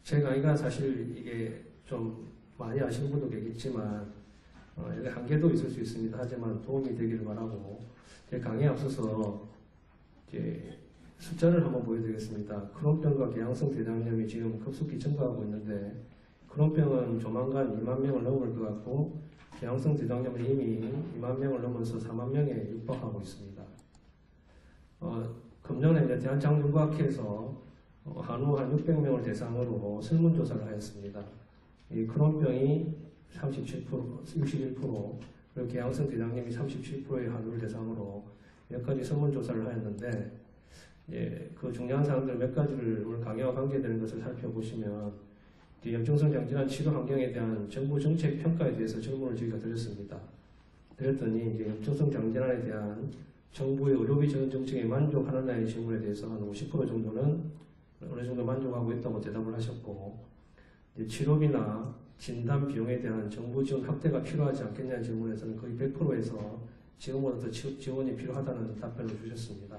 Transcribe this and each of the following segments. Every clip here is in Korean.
제 강의가 사실 이게 좀 많이 아시는 분도 계겠지만 여기 한계도 있을 수 있습니다. 하지만 도움이 되기를 바라고 제 강의에 앞서서 이제 숫자를 한번 보여드리겠습니다. 크론병과 개양성 대장염이 지금 급속히 증가하고 있는데 크론병은 조만간 2만 명을 넘을 것 같고 개양성 대장염은 이미 2만 명을 넘어서 4만 명에 육박하고 있습니다. 금년에 이제 대한장균과학회에서 한우 한 600명을 대상으로 설문조사를 하였습니다. 이 크론병이 37%, 61%, 그리고 개양성 대장염이 37%의 한우를 대상으로 몇 가지 설문조사를 하였는데, 그 중요한 사항들 몇 가지를 오늘 강의와 관계되는 것을 살펴보시면, 염증성 장질환 치료 환경에 대한 정부 정책 평가에 대해서 질문을 저희가 드렸습니다. 드렸더니, 이제 염증성 장질환에 대한 정부의 의료비 지원 정책에 만족하느냐의 질문에 대해서 한 50% 정도는 어느 정도 만족하고 있다고 대답을 하셨고, 치료비나 진단 비용에 대한 정부 지원 확대가 필요하지 않겠냐는 질문에서는 거의 100%에서 지금보다 더 지원이 필요하다는 답변을 주셨습니다.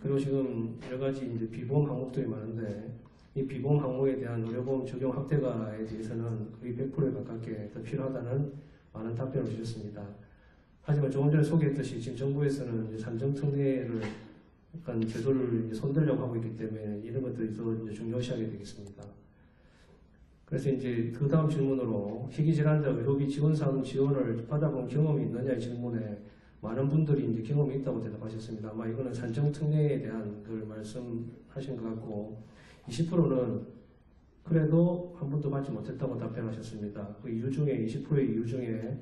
그리고 지금 여러 가지 이제 비보험 항목들이 많은데 이 비보험 항목에 대한 의료보험 적용 확대가에 대해서는 거의 100%에 가깝게 더 필요하다는 많은 답변을 주셨습니다. 하지만 조금 전에 소개했듯이 지금 정부에서는 이제 산정특례를 약간 제도를 이제 손대려고 하고 있기 때문에 이런 것들이 더 이제 중요시하게 되겠습니다. 그래서 이제 그 다음 질문으로 희귀질환자 의료비 지원사업 지원을 받아본 경험이 있느냐의 질문에 많은 분들이 이제 경험이 있다고 대답하셨습니다. 아마 이거는 산정특례에 대한 걸 말씀하신 것 같고 20%는 그래도 한 번도 받지 못했다고 답변하셨습니다. 그 이유 중에 20%의 이유 중에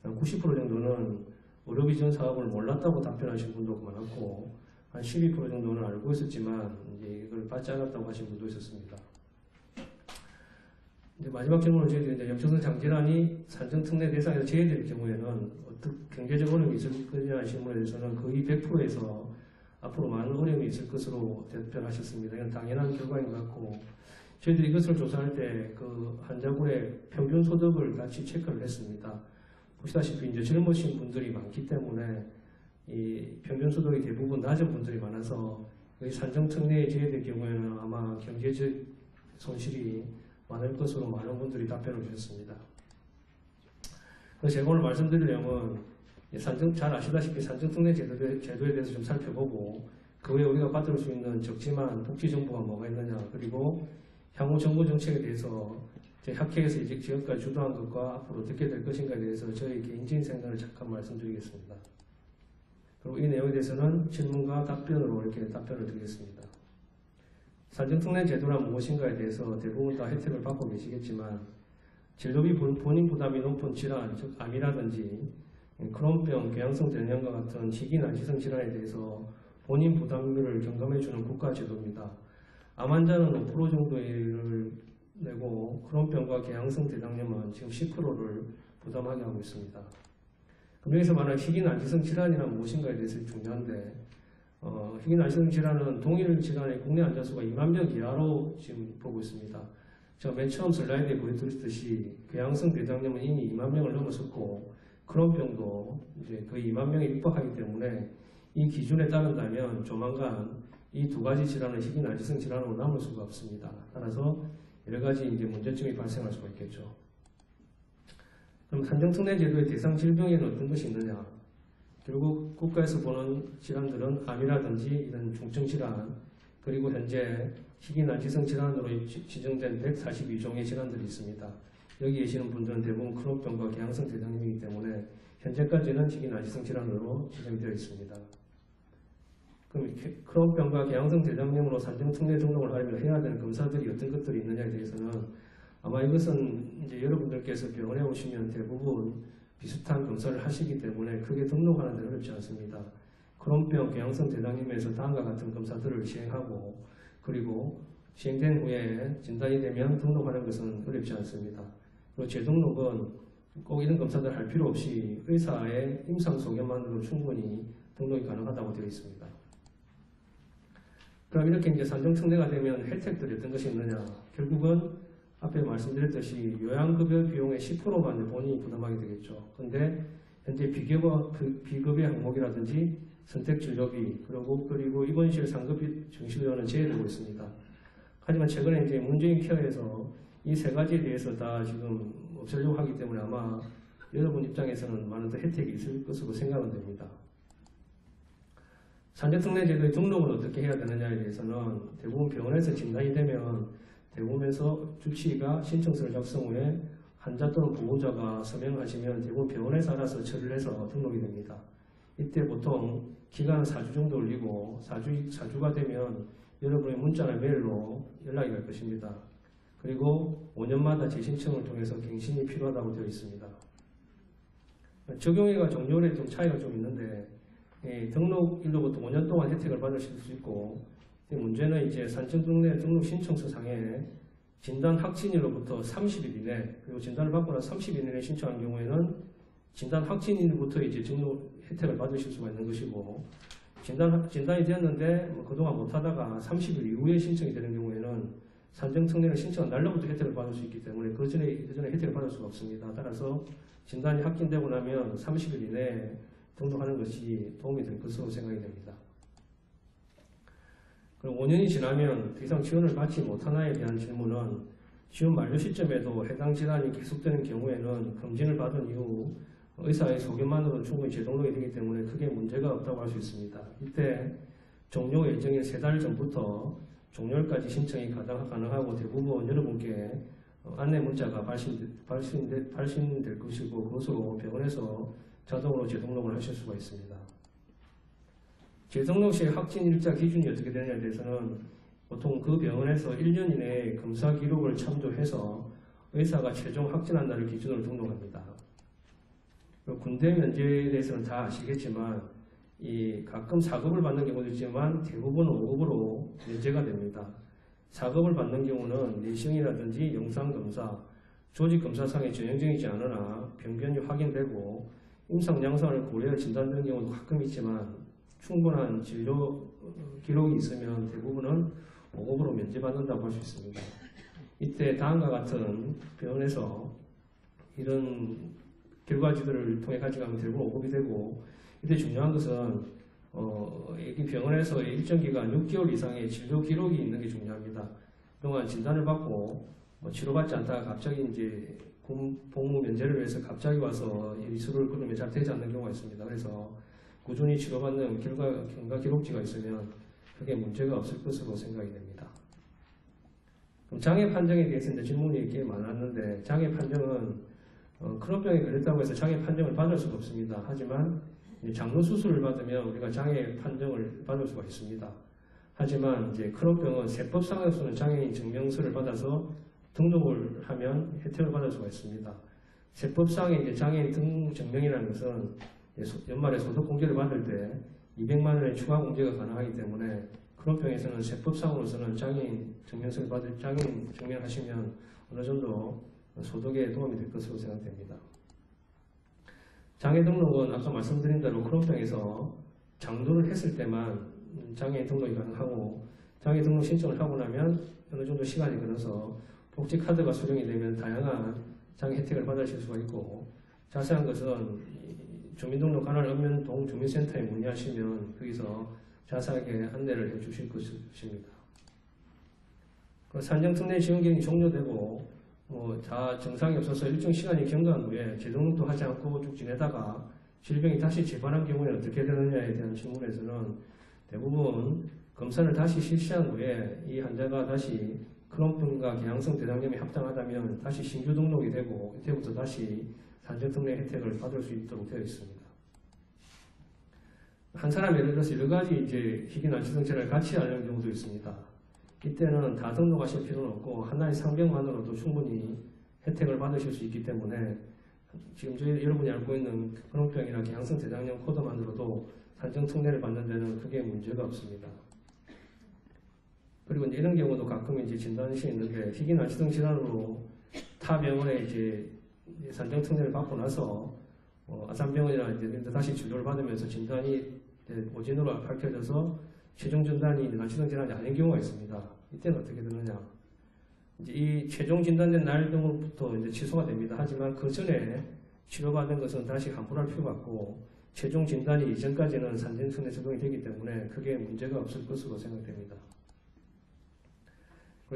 90% 정도는 의료비 지원 사업을 몰랐다고 답변하신 분도 많았고 한 12% 정도는 알고 있었지만 이제 이걸 받지 않았다고 하신 분도 있었습니다. 이제 마지막 질문을 저희들이 염증성 장질환이 산정특례 대상에서 제외될 경우에는 어떤 경제적 어려움이 있을 거냐는 질문에 대해서는 거의 100%에서 앞으로 많은 어려움이 있을 것으로 답변하셨습니다. 이건 당연한 결과인 것 같고 저희들이 이것을 조사할 때 그 환자군의 평균 소득을 같이 체크를 했습니다. 보시다시피 이제 젊으신 분들이 많기 때문에 이 평균 소득이 대부분 낮은 분들이 많아서 여기 산정특례에 제외될 경우에는 아마 경제적 손실이 많을 것으로 많은 분들이 답변을 주셨습니다. 그래서 제가 오늘 말씀드리려면 잘 아시다시피 산정특례 제도에 대해서 좀 살펴보고 그 외에 우리가 받을 수 있는 적지만 복지 정보가 뭐가 있느냐, 그리고 향후 정부 정책에 대해서 제 학회에서 이제 지금까지 주도한 것과 앞으로 어떻게 될 것인가에 대해서 저희 개인적인 생각을 잠깐 말씀드리겠습니다. 그리고 이 내용에 대해서는 질문과 답변으로 이렇게 답변을 드리겠습니다. 산정특례 제도란 무엇인가에 대해서 대부분 다 혜택을 받고 계시겠지만 진료비 본인 부담이 높은 질환, 즉 암이라든지 크론병, 궤양성 대장염과 같은 희귀난치성 질환에 대해서 본인 부담률을 경감해주는 국가제도입니다. 암 환자는 5% 정도를 내고 크론병과 궤양성 대장염은 지금 10%를 부담하게 하고 있습니다. 그럼 여기서 말하는 희귀난치성 질환이란 무엇인가에 대해서 중요한데 희귀난치성 질환은 동일 질환의 국내 환자 수가 2만 명 이하로 지금 보고 있습니다. 제가 맨 처음 슬라이드에 보여드렸듯이 궤양성 대장염은 이미 2만 명을 넘어섰고 크론병도 이제 거의 2만 명에 육박하기 때문에 이 기준에 따른다면 조만간 이 두 가지 질환은 희귀난치성 질환으로 남을 수가 없습니다. 따라서 여러 가지 이제 문제점이 발생할 수가 있겠죠. 그럼 산정특례 제도의 대상 질병에는 어떤 것이 있느냐? 결국 국가에서 보는 질환들은 암이라든지 이런 중증 질환, 그리고 현재 희귀난치성 질환으로 지정된 142종의 질환들이 있습니다. 여기 계시는 분들은 대부분 크론병과 궤양성 대장염이기 때문에 현재까지는 희귀난치성 질환으로 지정되어 있습니다. 그럼 크론병과 궤양성 대장염으로 산정특례 등록을 하려면 해야 되는 검사들이 어떤 것들이 있느냐에 대해서는 아마 이것은 이제 여러분들께서 병원에 오시면 대부분 비슷한 검사를 하시기 때문에 크게 등록하는 데 어렵지 않습니다. 크론병, 궤양성 대장염에서 다음과 같은 검사들을 시행하고 그리고 시행된 후에 진단이 되면 등록하는 것은 어렵지 않습니다. 그리고 재등록은 꼭 이런 검사들 할 필요 없이 의사의 임상 소견만으로 충분히 등록이 가능하다고 되어 있습니다. 그럼 이렇게 이제 산정특례가 되면 혜택들이 어떤 것이 있느냐? 결국은 앞에 말씀드렸듯이 요양급여 비용의 10%만 본인이 부담하게 되겠죠. 근데 현재 비급여 항목이라든지 선택진료비 그리고 입원실 상급비 정시료는 제외되고 있습니다. 하지만 최근에 이제 문재인 케어에서 이 세 가지에 대해서 다 지금 없애려고 하기 때문에 아마 여러분 입장에서는 많은 더 혜택이 있을 것으로 생각은 됩니다. 산재특례제도의 등록을 어떻게 해야 되느냐에 대해서는 대부분 병원에서 진단이 되면 대부분에서 주치의가 신청서를 작성 후에 환자 또는 보호자가 서명하시면 대부분 병원에서 알아서 처리를 해서 등록이 됩니다. 이때 보통 기간은 4주 정도 걸리고 4주가 되면 여러분의 문자나 메일로 연락이 갈 것입니다. 그리고 5년마다 재신청을 통해서 갱신이 필요하다고 되어 있습니다. 적용일과 종료일에 좀 차이가 좀 있는데 등록일로부터 5년 동안 혜택을 받으실 수 있고 문제는 이제 산정특례 등록 신청서 상에 진단 확진일로부터 30일 이내 그리고 진단을 받고 나서 30일 이내에 신청한 경우에는 진단 확진일부터 이제 등록 혜택을 받으실 수가 있는 것이고 진단이 되었는데 그동안 못하다가 30일 이후에 신청이 되는 경우에는 산정특례를 신청한 날로부터 혜택을 받을 수 있기 때문에 그 전에 혜택을 받을 수가 없습니다. 따라서 진단이 확진되고 나면 30일 이내에 등록하는 것이 도움이 될 것으로 생각이 됩니다. 그럼 5년이 지나면 더 이상 지원을 받지 못하나에 대한 질문은 지원 만료 시점에도 해당 질환이 계속되는 경우에는 검진을 받은 이후 의사의 소견만으로 충분히 재등록이 되기 때문에 크게 문제가 없다고 할 수 있습니다. 이때 종료 예정일 3달 전부터 종료일까지 신청이 가능하고 대부분 여러분께 안내 문자가 발신될 것이고 그것으로 병원에서 자동으로 재등록을 하실 수가 있습니다. 재등록 시 확진일자 기준이 어떻게 되느냐에 대해서는 보통 그 병원에서 1년 이내에 검사 기록을 참조해서 의사가 최종 확진한 날을 기준으로 등록합니다. 군대 면제에 대해서는 다 아시겠지만 가끔 4급을 받는 경우도 있지만 대부분은 5급으로 면제가 됩니다. 4급을 받는 경우는 내시경이라든지 영상검사, 조직검사상에 전형적이지 않으나 병변이 확인되고 임상양상을 고려해 진단되는 경우도 가끔 있지만 충분한 진료 기록이 있으면 대부분은 5급으로 면제받는다고 할 수 있습니다. 이때 다음과 같은 병원에서 이런 결과지들을 통해 가져가면 대부분 5급이 되고 이때 중요한 것은 이 병원에서 일정 기간 6개월 이상의 진료 기록이 있는 게 중요합니다. 그동안 진단을 받고 치료받지 않다가 갑자기 이제 복무 면제를 위해서 갑자기 와서 이 수술을 그러면 잘 되지 않는 경우가 있습니다. 그래서 꾸준히 치료받는 경과 기록지가 있으면 크게 문제가 없을 것으로 생각이 됩니다. 그럼 장애 판정에 대해서 이제 질문이 꽤 많았는데 장애 판정은 크론병에 걸렸다고 해서 장애 판정을 받을 수가 없습니다. 하지만 장로 수술을 받으면 우리가 장애 판정을 받을 수가 있습니다. 하지만 이제 크론병은 세법상으로서는 장애인 증명서를 받아서 등록을 하면 혜택을 받을 수가 있습니다. 세법상의 이제 장애인 등록 증명이라는 것은 연말에 소득 공제를 받을 때 200만 원의 추가 공제가 가능하기 때문에 크론병에서는 세법상으로서는 장애인 증명하시면 어느 정도 소득에 도움이 될 것으로 생각됩니다. 장애 등록은 아까 말씀드린 대로 크론병에서 장도를 했을 때만 장애인 등록이 가능하고 장애 등록 신청을 하고 나면 어느 정도 시간이 걸려서 복지카드가 수령이 되면 다양한 장애 혜택을 받으실 수가 있고 자세한 것은 주민등록 관할 읍면동 주민센터에 문의하시면 거기서 자세하게 안내를 해 주실 것입니다. 산정특례 지원기간이 종료되고 다 증상이 없어서 일정 시간이 경과한 후에 재등록도 하지 않고 쭉 지내다가 질병이 다시 재발한 경우에 어떻게 되느냐에 대한 질문에서는 대부분 검사를 다시 실시한 후에 이 환자가 다시 크론병과 개양성 대장염이 합당하다면 다시 신규 등록이 되고 이때부터 다시 산정특례 혜택을 받을 수 있도록 되어 있습니다. 한 사람 예를 들어서 여러 가지 이제 희귀난치성 질환을 같이 앓는 경우도 있습니다. 이때는 다 등록하실 필요는 없고 하나의 상병만으로도 충분히 혜택을 받으실 수 있기 때문에 지금 여러분이 앓고 있는 크론병이나 개양성 대장염 코드만으로도 산정특례를 받는 데는 크게 문제가 없습니다. 그리고 이런 경우도 가끔 이제 진단시 있는데 희귀난치성 질환으로 타 병원에 이제 산정특례를 받고 나서 아산병원이나 이제 다시 진료를 받으면서 진단이 오진으로 밝혀져서 최종 진단이 난치성 질환이 아닌 경우가 있습니다. 이때는 어떻게 되느냐? 이제 이 최종 진단된 날 등으로부터 이제 취소가 됩니다. 하지만 그 전에 치료받은 것은 다시 환불할 필요가 없고 최종 진단이 이전까지는 산정특례 적용이 되기 때문에 크게 문제가 없을 것으로 생각됩니다.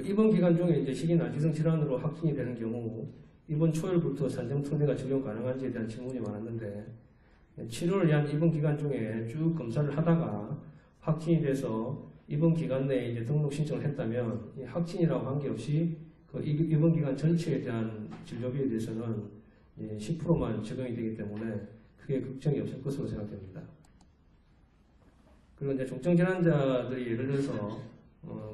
입원 기간 중에 이제 식이난치성 질환으로 확진이 되는 경우 입원 초일부터 산정특례가 적용 가능한지에 대한 질문이 많았는데, 치료를 위한 입원 기간 중에 쭉 검사를 하다가 확진이 돼서 입원 기간 내에 이제 등록 신청을 했다면 이 확진이라고 관계없이 그 입원 기간 전체에 대한 진료비에 대해서는 10%만 적용이 되기 때문에 크게 걱정이 없을 것으로 생각됩니다. 그리고 이제 중증질환자들이 예를 들어서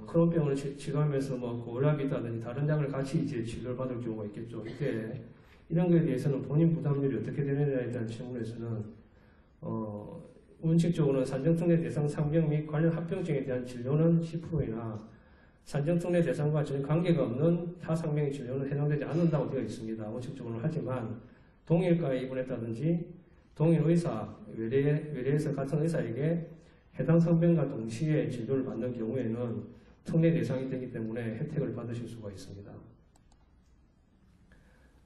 크론병을 치료하면서 뭐 고혈압이라든지 다른 약을 같이 이제 치료를 받을 경우가 있겠죠. 이때 이런 거에 대해서는 본인 부담률이 어떻게 되느냐에 대한 질문에서는 원칙적으로는 산정특례 대상 상병 및 관련 합병증에 대한 진료는 10%이나 산정특례 대상과 전혀 관계가 없는 타 상병의 진료는 해당되지 않는다고 되어 있습니다. 원칙적으로는. 하지만 동일과에 입원했다든지 동일 의사, 외래에서 같은 의사에게 해당 상병과 동시에 진료를 받는 경우에는 특례 대상이 되기 때문에 혜택을 받으실 수가 있습니다.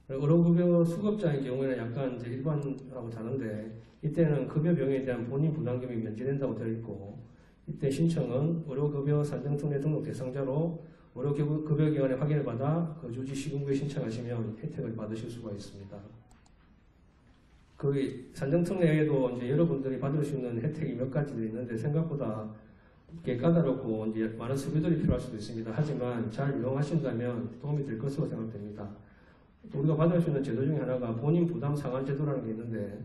의료급여 수급자의 경우에는 약간 이제 일반하고 다른데, 이때는 급여병에 대한 본인 부담금이 면제된다고 되어 있고, 이때 신청은 의료급여 산정특례 등록 대상자로 의료급여기관에 확인을 받아 거주지 시군구에 신청하시면 혜택을 받으실 수가 있습니다. 그 산정특례에도 이제 여러분들이 받을 수 있는 혜택이 몇 가지들이 있는데 생각보다 꽤 까다롭고 이제 많은 서류들이 필요할 수도 있습니다. 하지만 잘 이용하신다면 도움이 될 것으로 생각됩니다. 우리가 받을 수 있는 제도 중에 하나가 본인 부담 상환 제도라는 게 있는데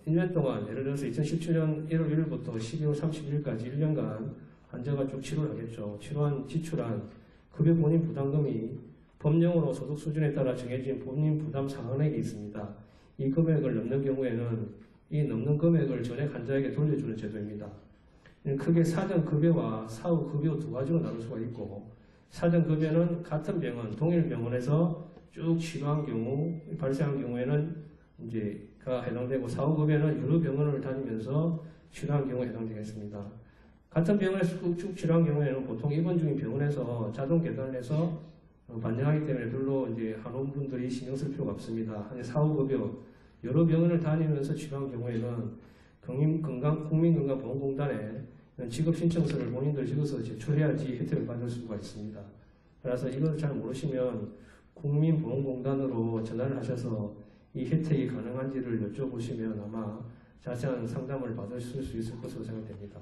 1년 동안, 예를 들어서 2017년 1월 1일부터 12월 31일까지 1년간 환자가 쭉 치료를 하겠죠. 치료한 지출한 급여 본인 부담금이 법령으로 소득 수준에 따라 정해진 본인 부담 상환액이 있습니다. 이 금액을 넘는 경우에는 이 넘는 금액을 전액 환자에게 돌려주는 제도입니다. 크게 사전급여와 사후급여 두 가지로 나눌 수가 있고, 사전급여는 같은 병원, 동일 병원에서 쭉 치료한 경우, 발생한 경우에는 이제가 해당되고, 사후급여는 여러 병원을 다니면서 치료한 경우에 해당되겠습니다. 같은 병원에서 쭉 치료한 경우에는 보통 입원 중인 병원에서 자동 계산을 해서 반영하기 때문에 별로 이제 한원분들이 신경 쓸 필요가 없습니다. 사후급여, 여러 병원을 다니면서 치료한 경우에는 국민건강보험공단에 지급 신청서를 본인들 적어서 제출해야지 혜택을 받을 수가 있습니다. 따라서 이걸 잘 모르시면 국민보험공단으로 전화를 하셔서 이 혜택이 가능한지를 여쭤보시면 아마 자세한 상담을 받으실 수 있을 것으로 생각됩니다.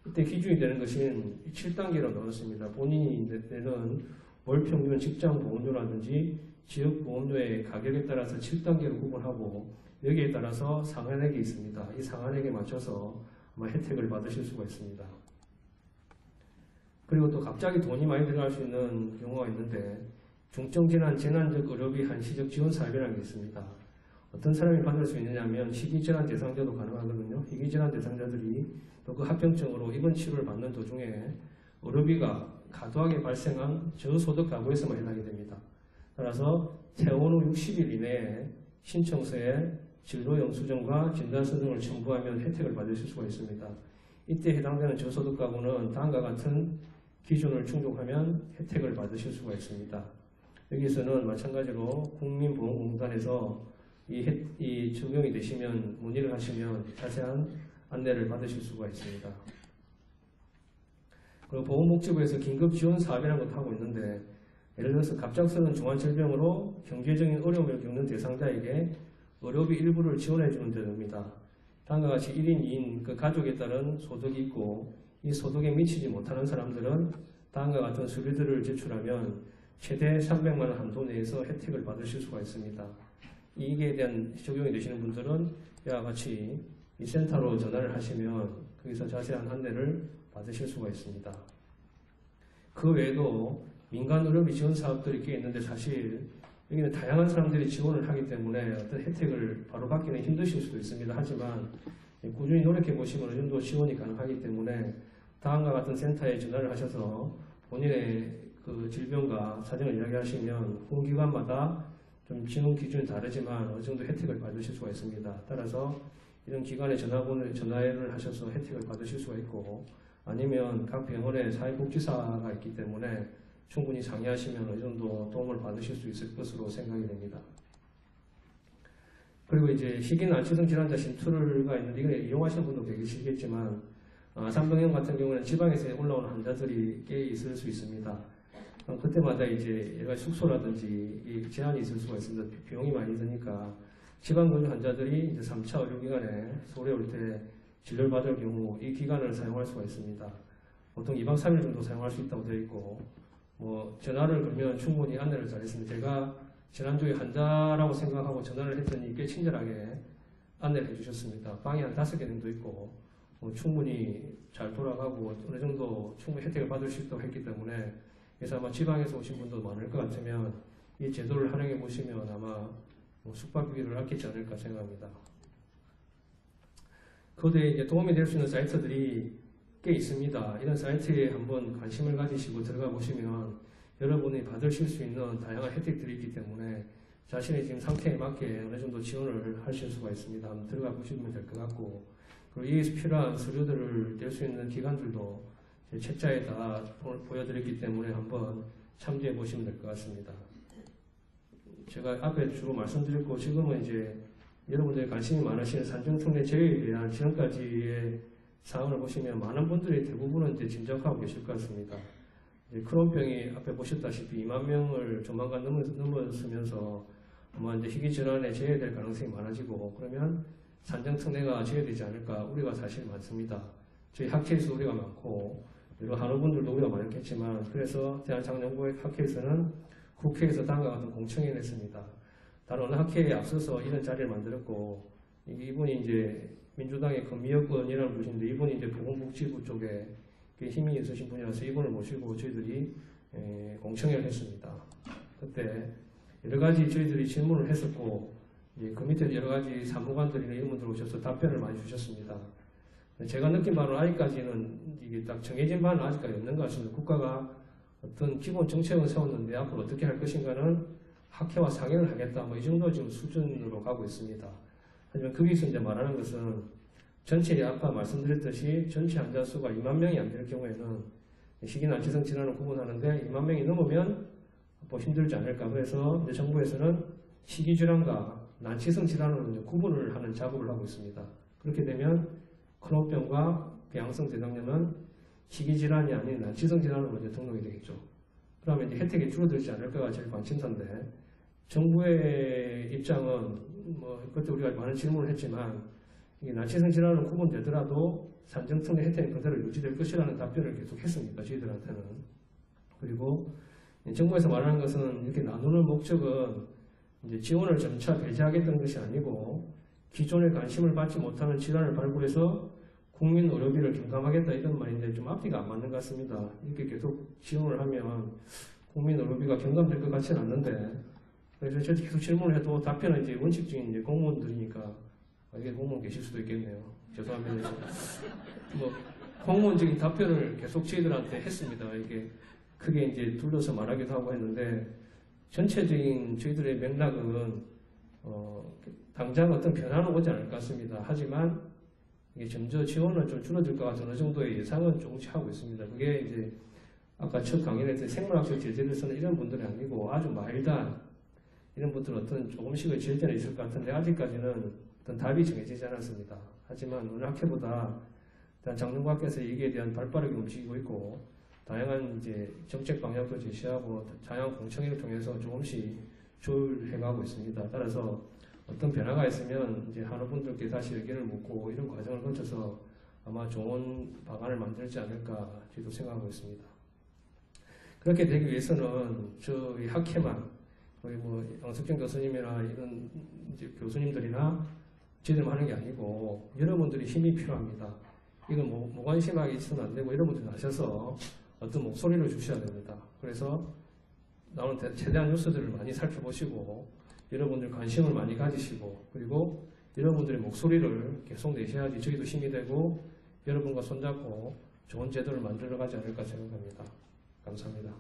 이때 기준이 되는 것은 7단계로 나눴습니다. 본인이 내는 월 평균 직장 보험료라든지 지역 보험료의 가격에 따라서 7단계로 구분하고, 여기에 따라서 상한액이 있습니다. 이 상한액에 맞춰서 아마 혜택을 받으실 수가 있습니다. 그리고 또 갑자기 돈이 많이 들어갈 수 있는 경우가 있는데, 중증질환 재난적 의료비 한시적 지원 사업이라는 게 있습니다. 어떤 사람이 받을 수 있느냐면 희귀질환 대상자도 가능하거든요. 희귀질환 대상자들이 또 그 합병증으로 입원 치료를 받는 도중에 의료비가 과도하게 발생한 저소득 가구에서만 해당이 됩니다. 따라서 퇴원 후 60일 이내에 신청서에 진로 영수증과 진단서 등을 첨부하면 혜택을 받으실 수가 있습니다. 이때 해당되는 저소득 가구는 다음과 같은 기준을 충족하면 혜택을 받으실 수가 있습니다. 여기서는 마찬가지로 국민보험공단에서 이 적용이 되시면 문의를 하시면 자세한 안내를 받으실 수가 있습니다. 그리고 보건복지부에서 긴급지원사업이라는 것도 하고 있는데, 예를 들어서 갑작스러운 중환질병으로 경제적인 어려움을 겪는 대상자에게 의료비 일부를 지원해주는 제도입니다. 다음과 같이 1인 2인 그 가족에 따른 소득이 있고, 이 소득에 미치지 못하는 사람들은 다음과 같은 서류들을 제출하면 최대 300만 원 한도 내에서 혜택을 받으실 수가 있습니다. 이익에 대한 적용이 되시는 분들은 이와 같이 이 센터로 전화를 하시면 거기서 자세한 안내를 받으실 수가 있습니다. 그 외에도 민간 의료비 지원 사업들이 꽤 있는데, 사실 여기는 다양한 사람들이 지원을 하기 때문에 어떤 혜택을 바로 받기는 힘드실 수도 있습니다. 하지만 꾸준히 노력해 보시면 어느 정도 지원이 가능하기 때문에 다음과 같은 센터에 전화를 하셔서 본인의 그 질병과 사정을 이야기하시면 공기관마다 좀 지원 기준이 다르지만 어느 정도 혜택을 받으실 수가 있습니다. 따라서 이런 기관에 전화를 하셔서 혜택을 받으실 수가 있고, 아니면 각 병원에 사회복지사가 있기 때문에 충분히 상의하시면 어느 정도 도움을 받으실 수 있을 것으로 생각이 됩니다. 그리고 이제 희귀난치성 질환자 신투가 있는데, 이걸 이용하시는 분도 계시겠지만, 아산병원 같은 경우는 지방에서 올라오는 환자들이 꽤 있을 수 있습니다. 그때마다 이제 여러 가지 숙소라든지 이 제한이 있을 수가 있습니다. 비용이 많이 드니까 지방근육 환자들이 이제 3차 의료기관에 서울에 올 때 진료를 받을 경우 이 기간을 사용할 수가 있습니다. 보통 2박 3일 정도 사용할 수 있다고 되어 있고, 뭐 전화를 걸면 충분히 안내를 잘했습니다. 제가 지난주에 환자라고 생각하고 전화를 했더니 꽤 친절하게 안내를 해주셨습니다. 방이 한 5개 정도 있고, 충분히 잘 돌아가고 어느 정도 충분히 혜택을 받을 수 있다고 했기 때문에, 그래서 아마 지방에서 오신 분도 많을 것 같으면 이 제도를 활용해 보시면 아마 숙박비를 아끼지 않을까 생각합니다. 거기에 이제 도움이 될 수 있는 사이트들이 꽤 있습니다. 이런 사이트에 한번 관심을 가지시고 들어가 보시면 여러분이 받으실 수 있는 다양한 혜택들이 있기 때문에 자신의 지금 상태에 맞게 어느 정도 지원을 하실 수가 있습니다. 한번 들어가 보시면 될 것 같고, 그리고 이에서 필요한 서류들을 낼 수 있는 기관들도 제 책자에다 보여드렸기 때문에 한번 참조해 보시면 될 것 같습니다. 제가 앞에 주로 말씀드렸고, 지금은 이제 여러분들이 관심이 많으신 산정특례 제외에 대한 지금까지의 사항을 보시면 많은 분들이 대부분은 이제 짐작하고 계실 것 같습니다. 크론병이 앞에 보셨다시피 2만 명을 조만간 넘어서면서 아마 이제 희귀질환에 제외될 가능성이 많아지고, 그러면 산정특례가 제외되지 않을까 우려가 사실 많습니다. 저희 학회에서 우려가 많고, 여러 한의분들도 우려가 많겠지만, 그래서 대한장년부의 학회에서는 국회에서 다음과 같은 공청회를 했습니다. 다른 어느 학회에 앞서서 이런 자리를 만들었고, 이분이 이제 민주당의 금미여권이라는 분인데, 이분이 이제 보건복지부 쪽에 힘이 있으신 분이라서 이분을 모시고 저희들이 공청회를 했습니다. 그때 여러 가지 저희들이 질문을 했었고, 그 밑에 여러 가지 사무관들이나 이런 분들 오셔서 답변을 많이 주셨습니다. 제가 느낀 바로는 아직까지는 이게 딱 정해진 바는 아직까지 없는 것 같습니다. 국가가 어떤 기본 정책을 세웠는데 앞으로 어떻게 할 것인가는 학회와 상의를 하겠다, 뭐 이 정도 지금 수준으로 가고 있습니다. 하지만 거기서 이제 말하는 것은 전체 아까 말씀드렸듯이 전체 환자 수가 2만 명이 안 될 경우에는 희귀난치성 질환을 구분하는데 2만 명이 넘으면 뭐 힘들지 않을까. 그래서 이제 정부에서는 희귀질환과 난치성 질환으로 이제 구분을 하는 작업을 하고 있습니다. 그렇게 되면 크론병과 배양성 대장염은 희귀질환이 아닌 난치성 질환으로 이제 등록이 되겠죠. 그러면 이제 혜택이 줄어들지 않을까가 제일 관심사인데, 정부의 입장은 뭐 그때 우리가 많은 질문을 했지만 이게 난치성 질환으로 구분되더라도 산정특례 혜택은 그대로 유지될 것이라는 답변을 계속 했습니다. 저희들한테는. 그리고 정부에서 말하는 것은 이렇게 나누는 목적은 이제 지원을 점차 배제하겠다는 것이 아니고, 기존에 관심을 받지 못하는 질환을 발굴해서 국민 의료비를 경감하겠다 이런 말인데 좀 앞뒤가 안 맞는 것 같습니다. 이렇게 계속 지원을 하면 국민 의료비가 경감될 것 같지는 않는데, 그래서 저희 계속 질문을 해도 답변은 이제 원칙적인 이제 공무원들이니까, 이게 공무원 계실 수도 있겠네요. 죄송합니다. 뭐 공무원적인 답변을 계속 저희들한테 했습니다. 이게 크게 이제 둘러서 말하기도 하고 했는데, 전체적인 저희들의 맥락은 당장 어떤 변화는 오지 않을 것 같습니다. 하지만 이게 점점 지원은 좀 줄어들 것 같은 어느 정도의 예상은 조금씩 하고 있습니다. 그게 이제 아까 첫 강의를 했을 때 생물학적 제재를 쓰는 이런 분들이 아니고 아주 마일드한 이런 분들은 어떤 조금씩의 제재는 있을 것 같은데, 아직까지는 어떤 답이 정해지지 않았습니다. 하지만 어느 학회보다 장년부학회에서 여기에 대한 발빠르게 움직이고 있고, 다양한 이제 정책 방향도 제시하고 다양한 공청회를 통해서 조금씩 조율해가고 있습니다. 따라서 어떤 변화가 있으면 이제 한의분들께 다시 의견을 묻고 이런 과정을 거쳐서 아마 좋은 방안을 만들지 않을까 저도 생각하고 있습니다. 그렇게 되기 위해서는 저희 학회만, 거의 뭐 양석경 교수님이나 이런 이제 교수님들이나 저희들만 하는 게 아니고 여러분들이 힘이 필요합니다. 이건 무관심하게 있으면 안 되고 여러분들이 나셔서 어떤 목소리를 주셔야 됩니다. 그래서 나오는 최대한 뉴스들을 많이 살펴보시고 여러분들 관심을 많이 가지시고, 그리고 여러분들의 목소리를 계속 내셔야지 저희도 힘이 되고 여러분과 손잡고 좋은 제도를 만들어 가지 않을까 생각합니다. 감사합니다.